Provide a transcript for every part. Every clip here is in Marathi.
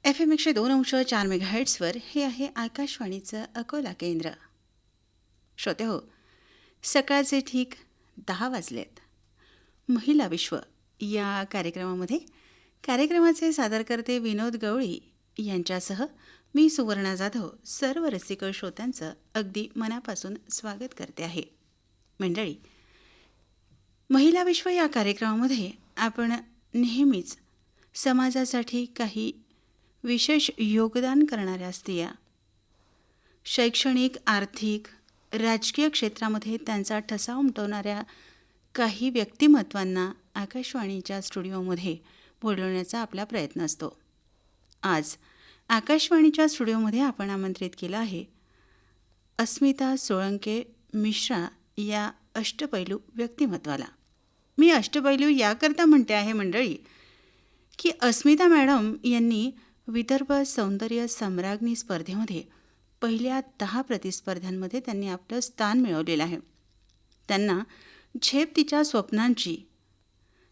FM 102.4 मेगाहर्ट्झवर हे आहे आकाशवाणीचं अकोला केंद्र. श्रोते हो, सकाळचे ठीक 10 वाजलेत. महिला विश्व या कार्यक्रमाचे सादरकर्ते विनोद गवळी यांच्यासह मी सुवर्णा जाधव सर्व रसिक श्रोत्यांचं अगदी मनापासून स्वागत करते आहे. मंडळी, महिला विश्व या कार्यक्रमामध्ये आपण नेहमीच समाजासाठी काही विशेष योगदान करणाऱ्या स्त्रिया, शैक्षणिक, आर्थिक, राजकीय क्षेत्रामध्ये त्यांचा ठसा उमटवणाऱ्या काही व्यक्तिमत्वांना आकाशवाणीच्या स्टुडिओमध्ये बोलवण्याचा आपला प्रयत्न असतो. आज आकाशवाणीच्या स्टुडिओमध्ये आपण आमंत्रित केलं आहे अस्मिता सोळंके मिश्रा या अष्टपैलू व्यक्तिमत्वाला. मी अष्टपैलू याकरता म्हणते आहे मंडळी की अस्मिता मॅडम यांनी विदर्भ सौंदर्य सम्राज्ञी स्पर्धेमध्ये पहिल्या 10 प्रतिस्पर्ध्यांमध्ये त्यांनी आपलं स्थान मिळवलेलं आहे. त्यांना झेप तिच्या स्वप्नांची,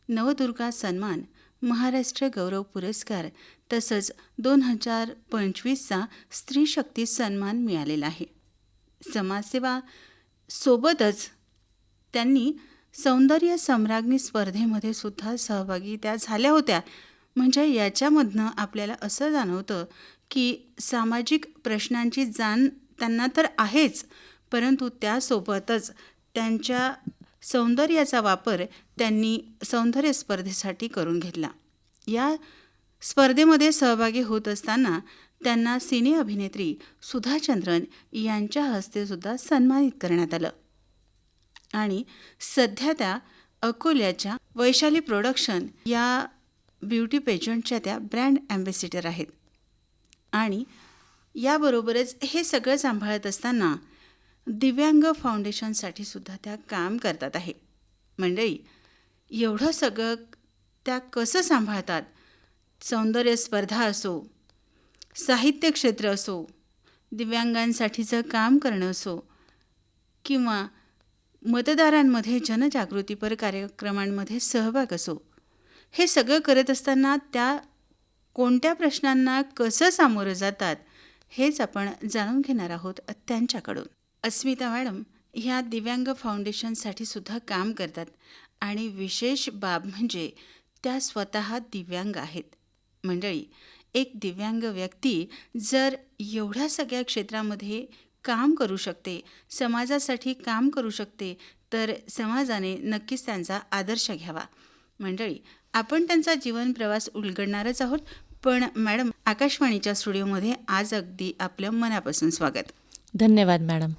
नवदुर्गा सन्मान, महाराष्ट्र गौरव पुरस्कार तसंच 2025चा स्त्री शक्ती सन्मान मिळालेला आहे. समाजसेवा सोबतच त्यांनी सौंदर्य सम्राज्ञी स्पर्धेमध्ये सुद्धा सहभागी त्या झाल्या होत्या. म्हणजे याच्यामधनं आपल्याला असं जाणवतं की सामाजिक प्रश्नांची जाण त्यांना तर आहेच, परंतु त्यासोबतच त्यांच्या सौंदर्याचा वापर त्यांनी सौंदर्य स्पर्धेसाठी करून घेतला. या स्पर्धेमध्ये सहभागी होत असताना त्यांना सिने अभिनेत्री सुधा चंद्रन यांच्या हस्ते सुद्धा सन्मानित करण्यात आलं. आणि सध्या त्या अकोल्याच्या वैशाली प्रोडक्शन या ब्युटी पेजंटच्या त्या ब्रँड ॲम्बॅसिडर आहेत. आणि याबरोबरच हे सगळं सांभाळत असताना दिव्यांग फाउंडेशनसाठी सुद्धा त्या काम करतात आहे. मंडळी, एवढं सगळं त्या कसं सांभाळतात? सौंदर्य स्पर्धा असो, साहित्य क्षेत्र असो, दिव्यांगांसाठीचं काम करणं असो किंवा मतदारांमध्ये जनजागृतीपर कार्यक्रमांमध्ये सहभाग असो, हे सगळं करत असताना त्या कोणत्या प्रश्नांना कसं सामोरं जातात हेच आपण जाणून घेणार आहोत त्यांच्याकडून. अस्मिता मॅडम ह्या दिव्यांग फाउंडेशनसाठी सुद्धा काम करतात आणि विशेष बाब म्हणजे त्या स्वतः दिव्यांग आहेत. मंडळी, एक दिव्यांग व्यक्ती जर एवढ्या सगळ्या क्षेत्रामध्ये काम करू शकते, समाजासाठी काम करू शकते, तर समाजाने नक्कीच त्यांचा आदर्श घ्यावा. मंडळी, आपण त्यांचा जीवन प्रवास उलगडणारच आहोत, पण मॅडम आकाशवाणीच्या स्टुडिओमध्ये आज अगदी आपलं मनापासून स्वागत. धन्यवाद मॅडम.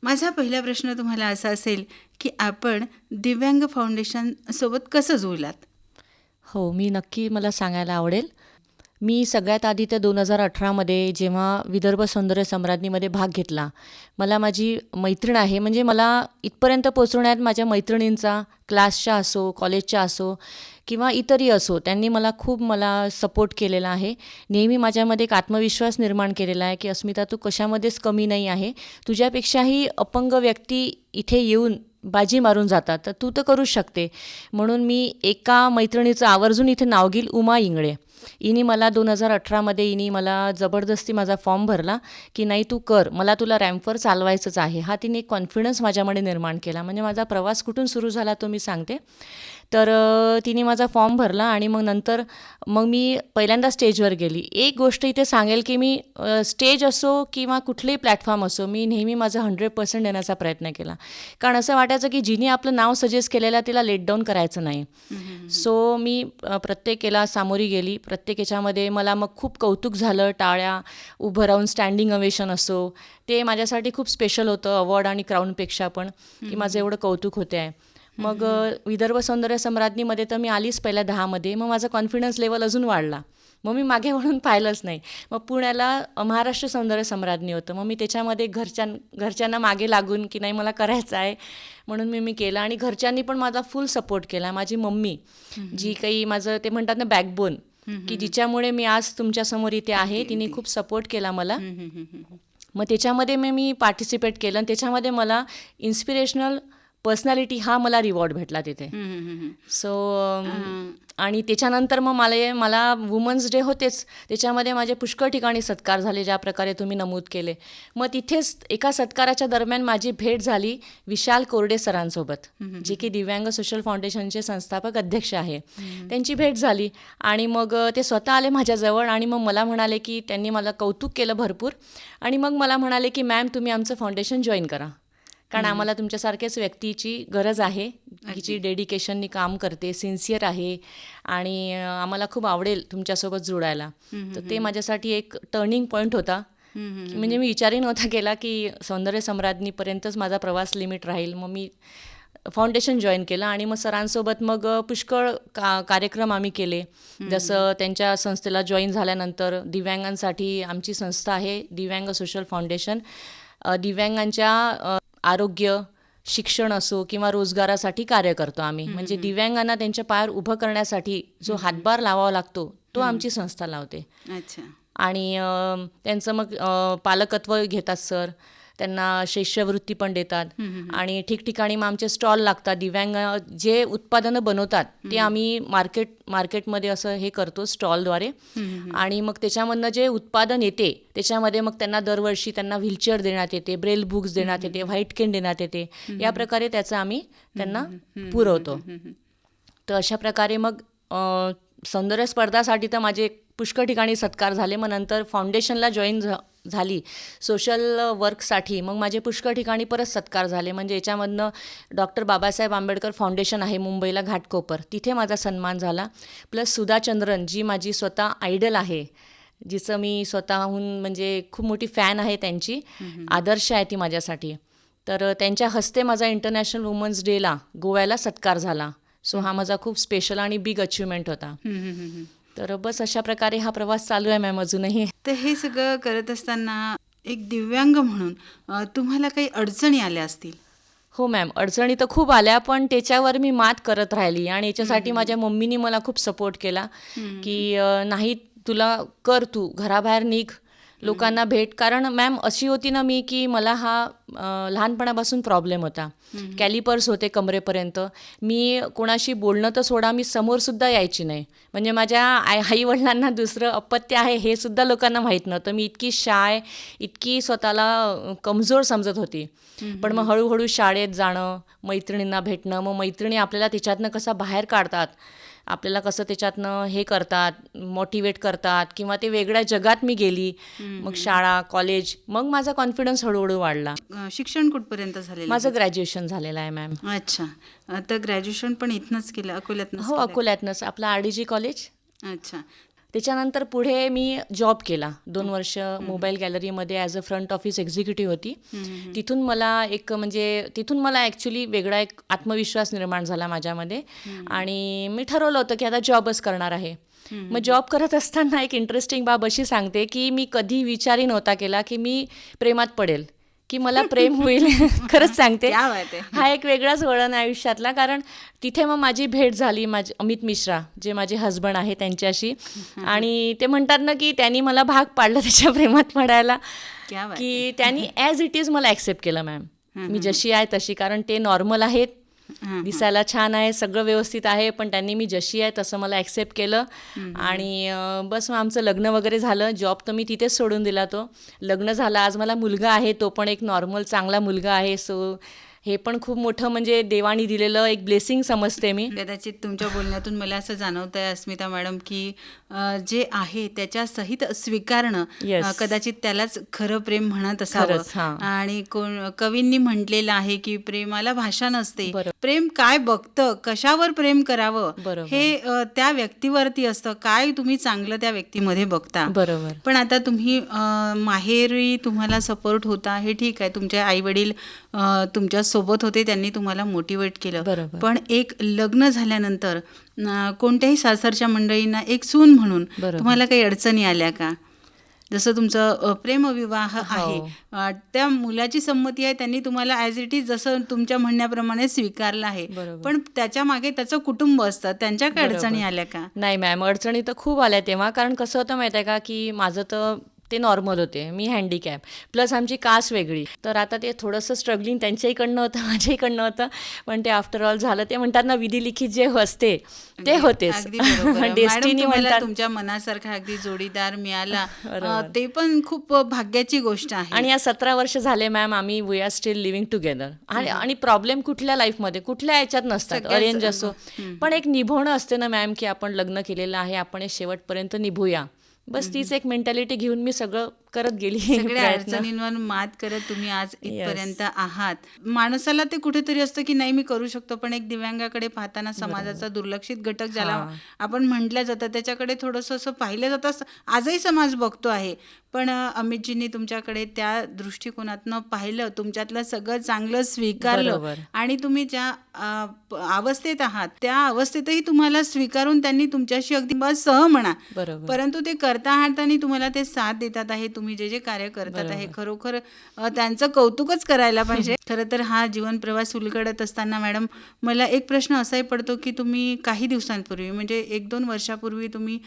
माझा पहिला प्रश्न तुम्हाला असा असेल की आपण दिव्यांग फाउंडेशनसोबत कसं जुळलात? हो, नक्की मला सांगायला आवडेल. मी सगळ्यात आधी त्या 2018मध्ये जेव्हा विदर्भ सौंदर्य सम्राज्ञीमध्ये भाग घेतला, मला माझी मैत्रीण आहे, म्हणजे मला इथपर्यंत पोचवण्यात माझ्या मैत्रिणींचा, क्लासच्या असो, कॉलेजच्या असो किंवा इतरही असो, त्यांनी मला सपोर्ट केलेला आहे. नेहमी माझ्यामध्ये एक आत्मविश्वास निर्माण केलेला आहे की अस्मिता, तू कशामध्येच कमी नाही आहे. तुझ्यापेक्षाही अपंग व्यक्ती इथे येऊन बाजी मारून जातात, तर तू तर करूच शकते. म्हणून मी एका मैत्रिणीचं आवर्जून इथे नाव घेईल, उमा इंगळे. हिने मला 2018मध्ये मला जबरदस्ती माझा फॉर्म भरला की नाही तू कर, मला तुला रॅम्पवर चालवायचंच आहे. हा तिने एक कॉन्फिडन्स माझ्यामध्ये निर्माण केला. म्हणजे माझा प्रवास कुठून सुरू झाला तो मी सांगते. तर तिने माझा फॉर्म भरला आणि मग मी पहिल्यांदा स्टेजवर गेली. एक गोष्ट इथे सांगेल की मी स्टेज असो किंवा कुठलेही प्लॅटफॉर्म असो, मी नेहमी माझं 100% देण्याचा प्रयत्न केला. कारण असं वाटायचं की जिने आपलं नाव सजेस्ट केलेलं तिला लेट डाऊन करायचं नाही. सो मी प्रत्येकाला सामोरी गेली. प्रत्येक याच्यामध्ये मला मग खूप कौतुक झालं. टाळ्या, उभं राहून स्टँडिंग अवेशन असो, ते माझ्यासाठी खूप स्पेशल होतं, अवॉर्ड आणि क्राऊनपेक्षा पण, की माझं एवढं कौतुक होते आहे. मग विदर्भ सौंदर्य सम्राज्ञीमध्ये तर मी आलीच पहिल्या 10मध्ये. मग माझा कॉन्फिडन्स लेवल अजून वाढला. मग मी मागे वळून पाहिलंच नाही. मग पुण्याला महाराष्ट्र सौंदर्य सम्राज्ञी होतं. मग मी त्याच्यामध्ये घरच्यांना मागे लागून की नाही मला करायचं आहे म्हणून मी केलं. आणि घरच्यांनी पण माझा फुल सपोर्ट केला. माझी मम्मी, जी काही माझं ते म्हणतात ना बॅकबोन, की जिच्यामुळे मी आज तुमच्यासमोर इथे आहे, तिने खूप सपोर्ट केला मला. मग त्याच्यामध्ये मी पार्टिसिपेट केलं आणि त्याच्यामध्ये मला इन्स्पिरेशनल पर्सनॅलिटी हा मला रिवॉर्ड भेटला तिथे. सो आणि त्याच्यानंतर मग मला वुमन्स डे होतेच, त्याच्यामध्ये माझे पुष्कळ ठिकाणी सत्कार झाले, ज्या प्रकारे तुम्ही नमूद केले. मग तिथेच एका सत्काराच्या दरम्यान माझी भेट झाली विशाल कोरडे सरांसोबत, जे की दिव्यांग सोशल फाउंडेशनचे संस्थापक अध्यक्ष आहे. त्यांची भेट झाली आणि मग ते स्वतः आले माझ्याजवळ आणि मग मला म्हणाले की त्यांनी मला कौतुक केलं भरपूर आणि मग मला म्हणाले की मॅम तुम्ही आमचं फाउंडेशन जॉईन करा, कारण आम्हाला तुमच्यासारख्याच व्यक्तीची गरज आहे, जी डेडिकेशननी काम करते, सिन्सिअर आहे आणि आम्हाला खूप आवडेल तुमच्यासोबत जोडायला. तर ते माझ्यासाठी एक टर्निंग पॉईंट होता, म्हणजे मी विचारही नव्हता केला की सौंदर्य सम्राज्ञीपर्यंतच माझा प्रवास लिमिट राहील. मग मी फाउंडेशन जॉईन केलं आणि मग सरांसोबत मग पुष्कळ कार्यक्रम आम्ही केले. जसं त्यांच्या संस्थेला जॉईन झाल्यानंतर दिव्यांगांसाठी आमची संस्था आहे दिव्यांग सोशल फाउंडेशन. दिव्यांगांच्या आरोग्य, शिक्षण असो किंवा रोजगारासाठी कार्य करतो आम्ही. म्हणजे दिव्यांगांना त्यांच्या पायावर उभं करण्यासाठी जो हातभार लावावा लागतो तो आमची संस्था लावते. अच्छा. आणि त्यांचं मग पालकत्व घेतात सर, त्यांना शिष्यवृत्ती पण देतात आणि ठिकठिकाणी मग आमचे स्टॉल लागतात. दिव्यांग जे उत्पादनं बनवतात ते आम्ही मार्केटमध्ये असं हे करतो स्टॉलद्वारे आणि मग त्याच्यामधनं जे उत्पादन येते त्याच्यामध्ये मग त्यांना दरवर्षी त्यांना व्हीलचेअर देण्यात येते, ब्रेल बुक्स देण्यात येते, व्हाईट केन देण्यात येते. या प्रकारे त्याचं आम्ही त्यांना पुरवतो. तर अशा प्रकारे मग सौंदर्य स्पर्धासाठी तर माझे पुष्कळ ठिकाणी सत्कार झाले. मग नंतर फाउंडेशनला जॉईन झाली सोशल वर्कसाठी, मग माझे पुष्कळ ठिकाणी परत सत्कार झाले. म्हणजे याच्यामधनं डॉक्टर बाबासाहेब आंबेडकर फाउंडेशन आहे मुंबईला घाटकोपर, तिथे माझा सन्मान झाला. प्लस सुधा चंद्रन जी माझी स्वतः आयडल आहे, जिचं मी स्वतःहून म्हणजे खूप मोठी फॅन आहे त्यांची, आदर्श आहे ती माझ्यासाठी. तर त्यांच्या हस्ते माझा इंटरनॅशनल वुमन्स डेला गोव्याला सत्कार झाला. सो हा माझा खूप स्पेशल आणि बिग अचिव्हमेंट होता. तर बस अशा प्रकारे हा प्रवास चालू आहे मॅम अजूनही. तर हे सगळं करत असताना एक दिव्यांग म्हणून तुम्हाला काही अडचणी आल्या असतील? हो मॅम, अडचणी तर खूप आल्या, पण त्याच्यावर मी मात करत राहिली आणि याच्यासाठी माझ्या मम्मीनी मला खूप सपोर्ट केला की नाही तुला कर, तू घराबाहेर निघ, लोकांना भेट. कारण मॅम अशी होती ना मी की मला हा लहानपणापासून प्रॉब्लेम होता, कॅलिपर्स होते कमरेपर्यंत. मी कोणाशी बोलणं तर सोडा, मी समोरसुद्धा यायची नाही. म्हणजे माझ्या आईवडिलांना दुसरं अपत्य आहे हे सुद्धा लोकांना माहीत नव्हतं. मी इतकी शाय, इतकी स्वतःला कमजोर समजत होती. पण मग हळूहळू शाळेत जाणं, मैत्रिणींना भेटणं, मग मैत्रिणी आपल्याला त्याच्यातनं कसा बाहेर काढतात, आपल्याला कसं त्याच्यातनं हे करतात, मोटिवेट करतात किंवा ते वेगळ्या जगात मी गेली. मग शाळा, कॉलेज, मग माझा कॉन्फिडन्स हळूहळू वाढला. शिक्षण कुठपर्यंत झालेलं? माझं ग्रॅज्युएशन झालेलं आहे मॅम. अच्छा. तर ग्रॅज्युएशन पण इथनंच केलं, अकोल्यातनंच? हो, अकोल्यातनंच, आपलं RDG कॉलेज. अच्छा. त्याच्यानंतर पुढे मी जॉब केला 2 वर्ष मोबाईल गॅलरीमध्ये as a front office executive होती. तिथून मला ॲक्च्युली वेगळा एक आत्मविश्वास निर्माण झाला माझ्यामध्ये आणि मी ठरवलं होतं की आता जॉबच करणार आहे. मग जॉब करत असताना एक इंटरेस्टिंग बाब अशी सांगते की मी कधी विचारही नव्हता केला की मी प्रेमात पडेल, की मला प्रेम होईल. खरंच सांगते, हा एक वेगळाच वळण आहे आयुष्यातला. कारण तिथे मग माझी भेट झाली अमित मिश्रा, जे माझे हजबंड आहे, त्यांच्याशी. आणि ते म्हणतात ना की त्यांनी मला भाग पाडलं त्याच्या प्रेमात पडायला, की त्यांनी ॲज इट इज मला ॲक्सेप्ट केलं मॅम, मी जशी आहे तशी. कारण ते नॉर्मल आहेत, दिसायला छान आहे, सगळं व्यवस्थित आहे, पण त्यांनी मी जशी आहे तसं मला ॲक्सेप्ट केलं. आणि बस मग आमचं लग्न वगैरे झालं. जॉब तर मी तिथेच सोडून दिला, तो लग्न झालं. आज मला मुलगा आहे, तो पण एक नॉर्मल चांगला मुलगा आहे. सो हे पण खूप मोठं म्हणजे देवानी दिलेलं एक ब्लेसिंग समजते मी. कदाचित तुमच्या बोलण्यातून मला असं जाणवतं आहे अस्मिता मॅडम की जे आहे त्याच्या सहित स्वीकारणं कदाचित त्यालाच खरं प्रेम म्हणत असावं. आणि कवींनी म्हटलेलं आहे की प्रेमाला भाषा नसते, प्रेम काय बघतं, कशावर प्रेम करावं हे त्या व्यक्तीवरती असतं, काय तुम्ही चांगलं त्या व्यक्तीमध्ये बघता. बरोबर. पण आता तुम्ही माहेरी तुम्हाला सपोर्ट होता हे ठीक आहे, तुमचे आई वडील तुमच्या सोबत होते, त्यांनी तुम्हाला मोटिवेट केलं. पण एक लग्न झाल्यानंतर कोणत्याही सासरच्या मंडळींना एक सून म्हणून तुम्हाला काही अडचणी आल्या का? जसं तुमचं प्रेमविवाह आहे, त्या मुलाची संमती आहे, त्यांनी तुम्हाला ॲज इट इज जसं तुमच्या म्हणण्याप्रमाणे स्वीकारलं आहे, पण त्याच्या मागे त्याचं कुटुंब असतं, त्यांच्या काही अडचणी आल्या का? नाही मॅम, अडचणी तर खूप आल्या तेव्हा. कारण कसं होतं माहिती आहे का की माझं तर ते नॉर्मल होते, मी हँडिकॅप, प्लस आमची कास्ट वेगळी. तर आता ते थोडंसं स्ट्रगलिंग त्यांच्याहीकडनं होतं, माझ्याहीकडनं होतं, पण ते आफ्टर ऑल झालं. ते म्हणतात ना, विधिलिखित जे असते ते होतेच. अगदी बरोबर आहे. मॅडम, डेस्टिनी तुम्हाला म्हणतात. तुमच्या मनासारखा अगदी जोडीदार मिळाला, बरोबर. ते पण खूप भाग्याची गोष्ट आहे. आणि या 17 वर्ष झाले मॅम, आम्ही we are still living together. आणि प्रॉब्लेम कुठल्या लाईफमध्ये, कुठल्या याच्यात नसतात, सगळ्याच अरेंज असो, पण एक निभवणं असते ना मॅम, की आपण लग्न केलेलं आहे, आपण हे शेवटपर्यंत निभूया. बस तीच एक मेंटॅलिटी घेऊन मी सगळं करत गेली. सगळ्या प्रयत्न. अडचणींवर मात करत तुम्ही आज Yes. इथपर्यंत आहात. माणसाला ते कुठेतरी असतं की नाही मी करू शकतो, पण एक दिव्यांगाकडे पाहताना समाजाचा दुर्लक्षित घटक ज्याला हां. आपण म्हटलं जातं त्याच्याकडे थोडंसं असं पाहिलं जातं. आजही समाज बघतो आहे, पण अमितजींनी तुमच्याकडे त्या दृष्टिकोनातनं पाहिलं, तुमच्यातलं सगळं चांगलं स्वीकारलं बरोबर. आणि तुम्ही ज्या अवस्थेत आहात त्या अवस्थेतही तुम्हाला स्वीकारून त्यांनी तुमच्याशी अगदी बस सह म्हणा, बरोबर. परंतु ते करता आहात आणि तुम्हाला ते साथ देतात आहे. तुम्ही जे जे कार्य करतात आहे खरोखर त्यांचं कौतुकच करायला पाहिजे. खरं तर हा जीवन प्रवास उलगडत असताना मॅडम, मला एक प्रश्न असाही पडतो की तुम्ही काही दिवसांपूर्वी म्हणजे 1-2 वर्षापूर्वी तुम्ही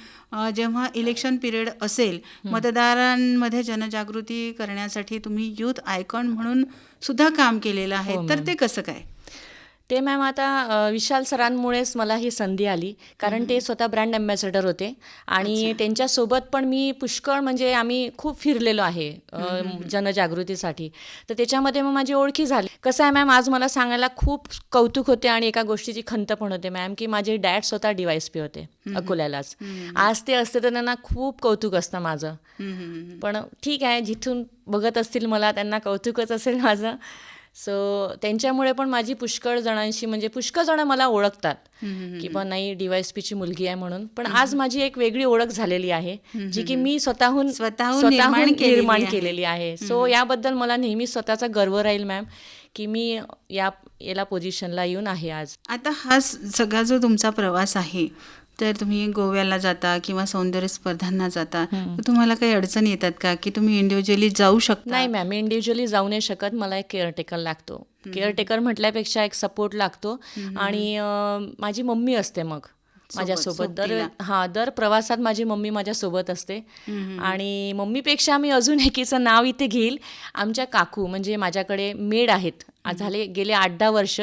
जेव्हा इलेक्शन पिरियड असेल, मतदारांमध्ये जनजागृती करण्यासाठी तुम्ही यूथ आयकॉन म्हणून सुद्धा काम केलेलं आहे. हो, तर मॅम. ते कसं काय? ते मॅम आता विशाल सरांमुळेच मला ही संधी आली, कारण ते स्वतः ब्रँड अँबॅसेडर होते आणि त्यांच्यासोबत पण मी पुष्कळ म्हणजे आम्ही खूप फिरलेलो आहे जनजागृतीसाठी. तर त्याच्यामध्ये मग माझी ओळखी झाली. कसं आहे मॅम, आज मला सांगायला खूप कौतुक होते आणि एका गोष्टीची खंत पण होते मॅम, की माझे डॅड स्वतः DYSP होते अकोल्यालाच. आज ते असते तर त्यांना खूप कौतुक असतं माझं. पण ठीक आहे, जिथून बघत असतील मला त्यांना कौतुकच असेल माझं. सो त्यांच्यामुळे पण माझी पुष्कळ जणांशी म्हणजे पुष्कळ जण मला ओळखतात की पण नाही DYSPची मुलगी आहे म्हणून. पण आज माझी एक वेगळी ओळख झालेली आहे, जी की मी स्वतःहून निर्माण केलेली आहे. सो याबद्दल मला नेहमी स्वतःचा गर्व राहील मॅम, की मी याला पोझिशनला येऊन आहे आज. आता हा सगळा जो तुमचा प्रवास आहे, तर तुम्ही गोव्याला जाता किंवा सौंदर्य स्पर्धांना जाता, तर तुम्हाला काही अडचण येतात का की तुम्ही इंडिव्हिज्युअली जाऊ शकता? नाही मॅम, मी इंडिव्हिज्युअली जाऊ नाही शकत. मला एक केअरटेकर लागतो. केअरटेकर म्हटल्यापेक्षा एक सपोर्ट लागतो. आणि माझी मम्मी असते मग माझ्यासोबत. दर प्रवासात माझी मम्मी माझ्यासोबत असते. आणि मम्मीपेक्षा मी अजून एकीचं नाव इथे घेईल. आमच्या काकू म्हणजे माझ्याकडे मेड आहेत, गेले 8-10 वर्ष,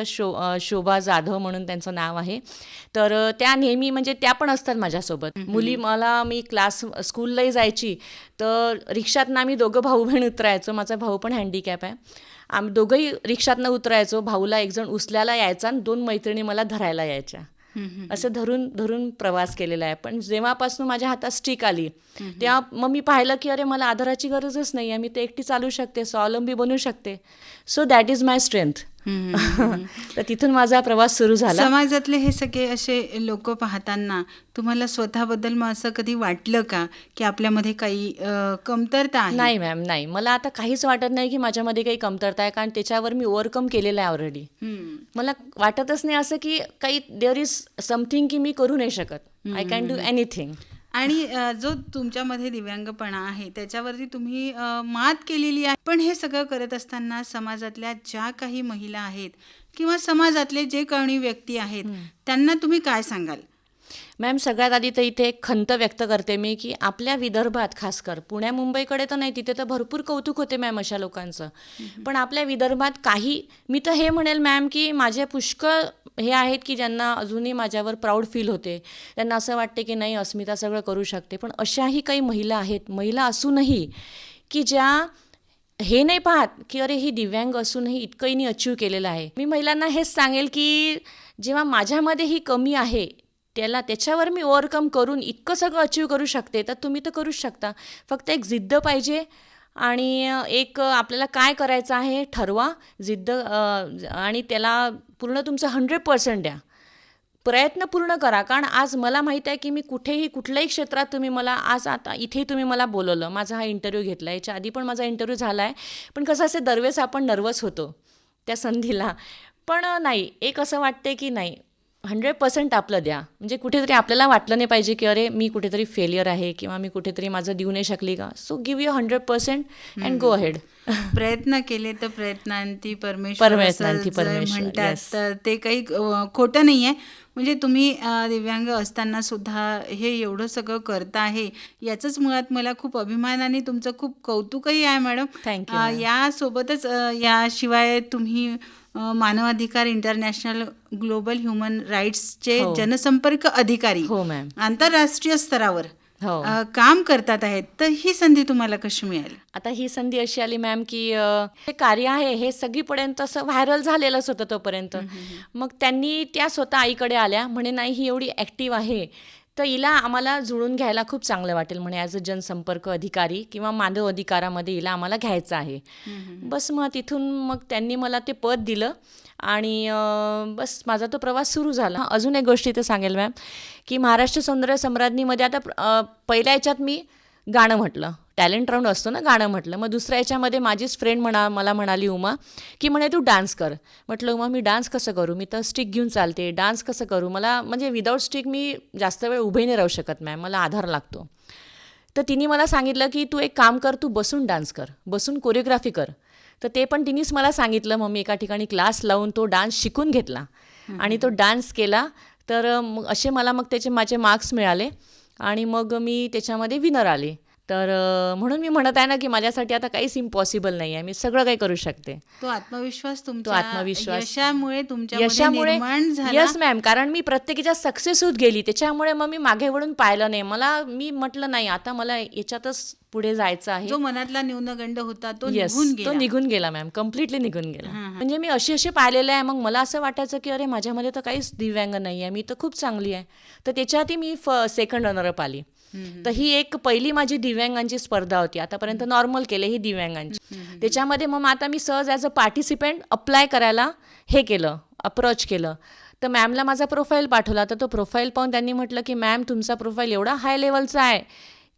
शोभा जाधव म्हणून त्यांचं नाव आहे. तर त्या नेहमी म्हणजे त्या पण असतात माझ्यासोबत. मी स्कूललाही जायची तर रिक्षातनं आम्ही दोघं भाऊ बहीण उतरायचो. माझा भाऊ पण हँडिकॅप आहे. आम्ही दोघंही रिक्षातनं उतरायचो. भाऊला एकजण उचलायला यायचा आणि 2 मैत्रिणी मला धरायला यायच्या. असं धरून धरून प्रवास केलेला आहे. पण जेव्हापासून माझ्या हातात स्टिक आली तेव्हा मग मी पाहिलं की अरे मला आधाराची गरजच नाही आहे, मी ते एकटी चालू शकते, स्वावलंबी बनू शकते. So that is my strength. तर तिथून माझा प्रवास सुरू झाला. समाजातले हे सगळे असे लोक पाहताना तुम्हाला स्वतःबद्दल मग असं कधी वाटलं का की आपल्यामध्ये काही कमतरता आहे? नाही मॅम, नाही. मला आता काहीच वाटत नाही की माझ्यामध्ये काही कमतरता आहे, कारण त्याच्यावर मी ओव्हरकम केलेलं आहे ऑलरेडी. मला वाटतच नाही असं की काही देअर इज समथिंग की मी करू नाही शकत. I can do anything. आणि जो तुमच्यामध्ये दिव्यांगपणा आहे त्याच्यावरती तुम्ही मात केलेली आहे. पण हे सगळं करत असताना समाजातल्या ज्या काही महिला आहेत किंवा समाजातले जे काही व्यक्ती आहेत त्यांना तुम्ही काय सांगाल? मॅम, सगळ्यात आधी तर इथे एक खंत व्यक्त करते मी की आपल्या विदर्भात, खासकर पुण्या मुंबईकडे तर नाही, तिथे तर भरपूर कौतुक होते मॅम अशा लोकांचं. पण आपल्या विदर्भात मी तर हे म्हणेल मॅम की माझे पुष्कळ हे आहेत की ज्यांना अजूनही माझ्यावर प्राऊड फील होते. त्यांना असं वाटते की नाही, अस्मिता सगळं करू शकते. पण अशाही काही महिला आहेत, महिला असूनही, की ज्या हे नाही पाहत की अरे ही दिव्यांग असूनही इतकं हिने अचीव केलेलं आहे. मी महिलांना हेच सांगेल की जेव्हा माझ्यामध्ये ही कमी आहे त्याच्यावर मी ओव्हरकम करून इतकं सगळं अचीव करू शकते, तर तुम्ही तर करूच शकता. फक्त एक जिद्द पाहिजे आणि एक आपल्याला काय करायचं आहे ठरवा, जिद्द, आणि त्याला पूर्ण तुमचं 100% द्या. प्रयत्न पूर्ण करा. कारण आज मला माहीत आहे की मी कुठल्याही क्षेत्रात तुम्ही मला आता इथेही तुम्ही मला बोलवलं, माझा हा इंटरव्ह्यू घेतला, याच्या आधी पण माझा इंटरव्ह्यू झाला आहे. पण कसं असे दरवेळेस आपण नर्वस होतो त्या संधीला. पण नाही, एक असं वाटते की नाही, 100% आपलं द्या. म्हणजे कुठेतरी आपल्याला वाटलं नाही पाहिजे की अरे मी कुठेतरी फेलियर आहे किंवा मी कुठेतरी माझं देऊ नाही शकली का. So give you 100% and go ahead. प्रयत्न केले तर प्रयत्नांती परमेश्वर असं म्हणतात, तर ते काही खोटं नाही आहे. म्हणजे तुम्ही दिव्यांग असताना सुद्धा हे एवढं सगळं करता आहे, याचंच मुळात मला खूप अभिमान आणि तुमचं खूप कौतुकही आहे मॅडम. Thank you ma'am. यासोबतच याशिवाय तुम्ही मानवाधिकार इंटरनॅशनल ग्लोबल ह्युमन राईट्सचे हो. जनसंपर्क अधिकारी हो मॅम. आंतरराष्ट्रीय स्तरावर हो. काम करतात आहेत. तर ही संधी तुम्हाला कशी मिळाली? आता ही संधी अशी आली मॅम की हे कार्य आहे हे सगळीपर्यंत असं व्हायरल झालेलंच होतं तोपर्यंत. मग त्यांनी त्या स्वतः आईकडे आल्या, म्हणे नाही ही एवढी ॲक्टिव्ह आहे तर हिला आम्हाला जुळून घ्यायला खूप चांगलं वाटेल म्हणे ॲज अ जनसंपर्क अधिकारी किंवा मानव अधिकारामध्ये हिला आम्हाला घ्यायचं आहे. बस मग तिथून मग त्यांनी मला ते पद दिलं आणि बस माझा तो प्रवास सुरू झाला. अजून एक गोष्ट इथं सांगेल मॅम की महाराष्ट्र सौंदर्य सम्राज्ञीमध्ये आता पहिल्या याच्यात मी गाणं म्हटलं, टॅलेंट राऊंड असतो ना, गाणं म्हटलं. मग दुसऱ्या याच्यामध्ये माझीच फ्रेंड मला म्हणाली उमा की म्हणे तू डान्स कर. म्हटलं उमा मी डान्स कसं करू, मी तर स्टिक घेऊन चालते, डान्स कसं करू, मला म्हणजे विदाऊट स्टिक मी जास्त वेळ उभे नाही राहू शकत मॅम, मला आधार लागतो. तर तिने मला सांगितलं की तू एक काम कर, तू बसून डान्स कर, बसून कोरिओग्राफी कर. तर ते पण तिनेच मला सांगितलं. मग मी एका ठिकाणी क्लास लावून तो डान्स शिकून घेतला आणि तो डान्स केला. तर मग असे मला मग त्याचे माझे मार्क्स मिळाले आणि मग मी त्याच्यामध्ये विनर आले. तर म्हणून मी म्हणत आहे ना की माझ्यासाठी आता काहीच इम्पॉसिबल नाही आहे, मी सगळं काही करू शकते. तो आत्मविश्वास तो तुमच्या आत्मविश्वास यशामुळे तुमच्यामध्ये निर्माण झाला. यस मॅम, कारण मी प्रत्येकीच्या सक्सेस होत गेली त्याच्यामुळे मग मी मागे वळून पाहिलं नाही. मी म्हटलं नाही आता मला याच्यातच पुढे जायचं आहे. जो मनातला न्यूनगंड होता तो येस, निघून तो गेला. निघून गेला मॅम, कम्प्लिटली निघून गेला. म्हणजे मी असे पाहिलेले आहे. मग मला असं वाटायचं की अरे माझ्यामध्ये तर काहीच दिव्यांग नाही आहे, मी तर खूप चांगली आहे. तर त्याच्यातही मी सेकंड रनरअप आली. तर ही एक पहिली माझी दिव्यांगांची स्पर्धा होती. आतापर्यंत नॉर्मल केले, ही दिव्यांगांची. त्याच्यामध्ये मग आता मी सहज ॲज अ पार्टिसिपेंट अप्लाय करायला हे केलं, अप्रोच केलं. तर मॅमला माझा प्रोफाईल पाठवला. तर तो प्रोफाईल पाहून त्यांनी म्हटलं की मॅम तुमचा प्रोफाईल एवढा हाय लेवलचा आहे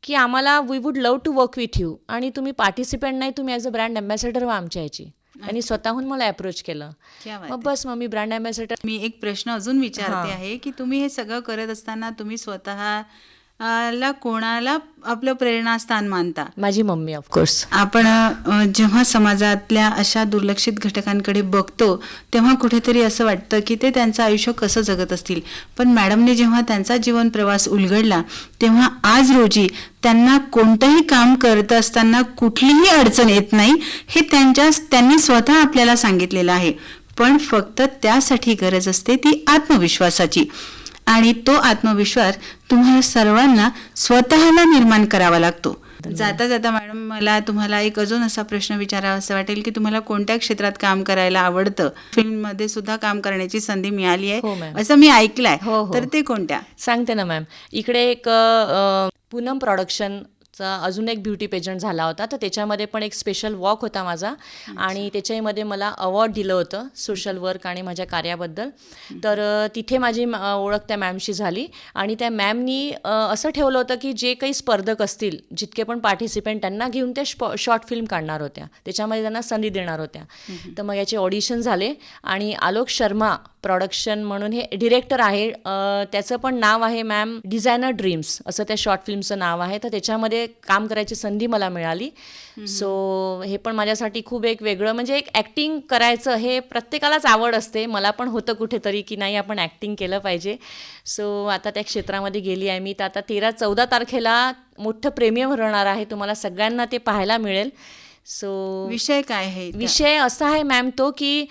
की आम्हाला we would love to work with you, आणि तुम्ही पार्टिसिपेंट नाही, तुम्ही ॲज अ ब्रँड अँबॅसेडर व्हा आमच्या ह्याची. आणि स्वतःहून मला अप्रोच केलं. क्या बात मग बस मग मी ब्रँड अँबॅसेडर. मी एक प्रश्न अजून विचारते आहे की तुम्ही हे सगळं करत असताना तुम्ही स्वतः ला कोणाला आपलं प्रेरणास्थान मानता? माझी मम्मी ऑफकोर्स. आपण जेव्हा समाजातल्या अशा दुर्लक्षित घटकांकडे बघतो तेव्हा कुठेतरी असं वाटतं की ते त्यांचं आयुष्य कसं जगत असतील. पण मॅडमने जेव्हा त्यांचा जीवन प्रवास उलगडला तेव्हा आज रोजी त्यांना कोणतंही काम करत असताना कुठलीही अडचण येत नाही हे त्यांनी स्वतः आपल्याला सांगितलेलं आहे. पण फक्त त्यासाठी गरज असते ती आत्मविश्वासाची, आणि तो आत्मविश्वास तुम्हाला सर्वांना स्वतःला निर्माण करावा लागतो. जाता जाता मॅडम मला तुम्हाला एक अजून असा प्रश्न विचारावा असं वाटेल की तुम्हाला कोणत्या क्षेत्रात काम करायला आवडतं? फिल्ममध्ये सुद्धा काम करण्याची संधी मिळाली हो आहे मॅम. असं मी ऐकलंय. हो, हो. तर ते कोणत्या? सांगते ना मॅम. इकडे एक पूनम प्रोडक्शनचा अजून एक ब्युटी पेजंट झाला होता. तर त्याच्यामध्ये पण एक स्पेशल वॉक होता माझा आणि त्याच्यामध्ये मला अवॉर्ड दिलं होतं सोशल वर्क आणि माझ्या कार्याबद्दल. तर तिथे माझी ओळख त्या मॅमशी झाली आणि त्या मॅमनी असं ठेवलं होतं की जे काही स्पर्धक असतील, जितके पण पार्टिसिपेंट, त्यांना घेऊन त्या शॉर्ट फिल्म काढणार होत्या, त्याच्यामध्ये त्यांना संधी देणार होत्या. तर मग याचे ऑडिशन झाले आणि आलोक शर्मा प्रोडक्शन म्हणून हे डिरेक्टर आहे, त्याचं पण नाव आहे मॅम डिझायनर ड्रीम्स असं त्या शॉर्ट फिल्मचं नाव आहे. तर त्याच्यामध्ये काम करायची संधी मला मिळाली. सो हे पण माझ्यासाठी खूप एक वेगळं, म्हणजे एक ॲक्टिंग करायचं हे प्रत्येकालाच आवड असते, मला पण होतं कुठेतरी की नाही आपण ॲक्टिंग केलं पाहिजे. सो आता त्या क्षेत्रामध्ये गेली आहे मी. तर आता 13-14 तारखेला मोठं प्रीमियम होणार आहे, तुम्हाला सगळ्यांना ते पाहायला मिळेल. सो विषय काय आहे? विषय असा आहे मॅम तो की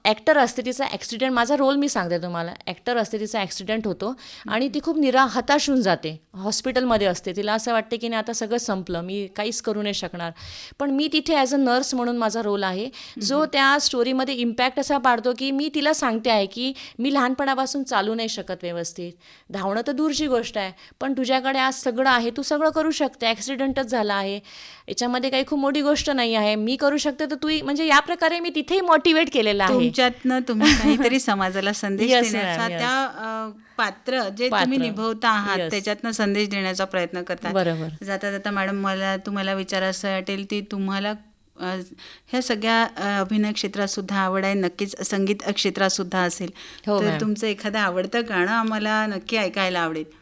ॲक्टर असते, तिचा ॲक्सिडेंट, माझा रोल मी सांगते तुम्हाला. ॲक्टर असते, तिचा ॲक्सिडेंट होतो आणि ती खूप हताश होऊन जाते, हॉस्पिटलमध्ये असते. तिला असं वाटते की नाही आता सगळं संपलं, मी काहीच करू नाही शकणार. पण मी तिथे ॲज अ नर्स म्हणून माझा रोल आहे, जो त्या स्टोरीमध्ये इम्पॅक्ट असा पाडतो की मी तिला सांगते आहे की मी लहानपणापासून चालू नाही शकत व्यवस्थित, धावणं तर दूरची गोष्ट आहे, पण तुझ्याकडे आज सगळं आहे, तू सगळं करू शकते, ॲक्सिडेंटच झाला आहे, याच्यामध्ये काही खूप मोठी गोष्ट नाही आहे, मी करू शकते तर तू. म्हणजे या प्रकारे मी तिथेही मोटिवेट केलेलं आहे. तुमच्यातनं तुम्ही काहीतरी समाजाला संदेश Yes, देण्याचा ma'am, yes. त्या पात्र जे तुम्ही निभवता आहात Yes. त्याच्यातनं संदेश देण्याचा प्रयत्न करता. बरोबर. जाता जाता मॅडम मला तुम्हाला विचारायचं वाटेल की तुम्हाला ह्या सगळ्या अभिनय क्षेत्रात सुद्धा आवड आहे, नक्कीच संगीत क्षेत्रात सुद्धा असेल. हो, तर ma'am. तुमचं एखादं आवडतं गाणं आम्हाला नक्की ऐकायला आवडेल.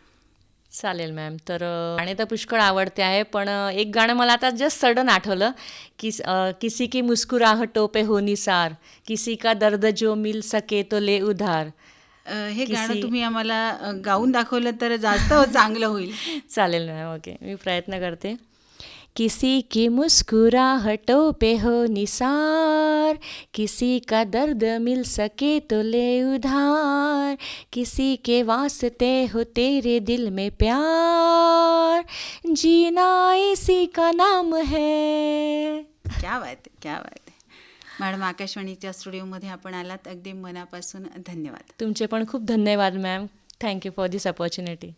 चालेल मॅम. तर गाणे तर पुष्कळ आवडते आहे, पण एक गाणं मला आता जस्ट सडन आठवलं की किसी की मुस्कुराहटों पे हो निसार, किसी का दर्द जो मिल सके तो ले उधार, हे गाणं किसी तुम्ही आम्हाला गाऊन दाखवलं तर जास्त चांगलं होईल. चालेल मॅम, ओके, मी प्रयत्न करते. किसी की मुस्कुराहटों पे हो निसार, किसी का दर्द मिल सके तो ले उधार, किसी के वास्ते हो तेरे दिल में प्यार, जीना इसी का नाम है. क्या बात आहे, क्या बात आहे. मॅडम, आकाशवाणीच्या स्टुडिओमध्ये आपण आलात, अगदी मनापासून धन्यवाद. तुमचे पण खूप धन्यवाद ma'am. Thank you for this opportunity.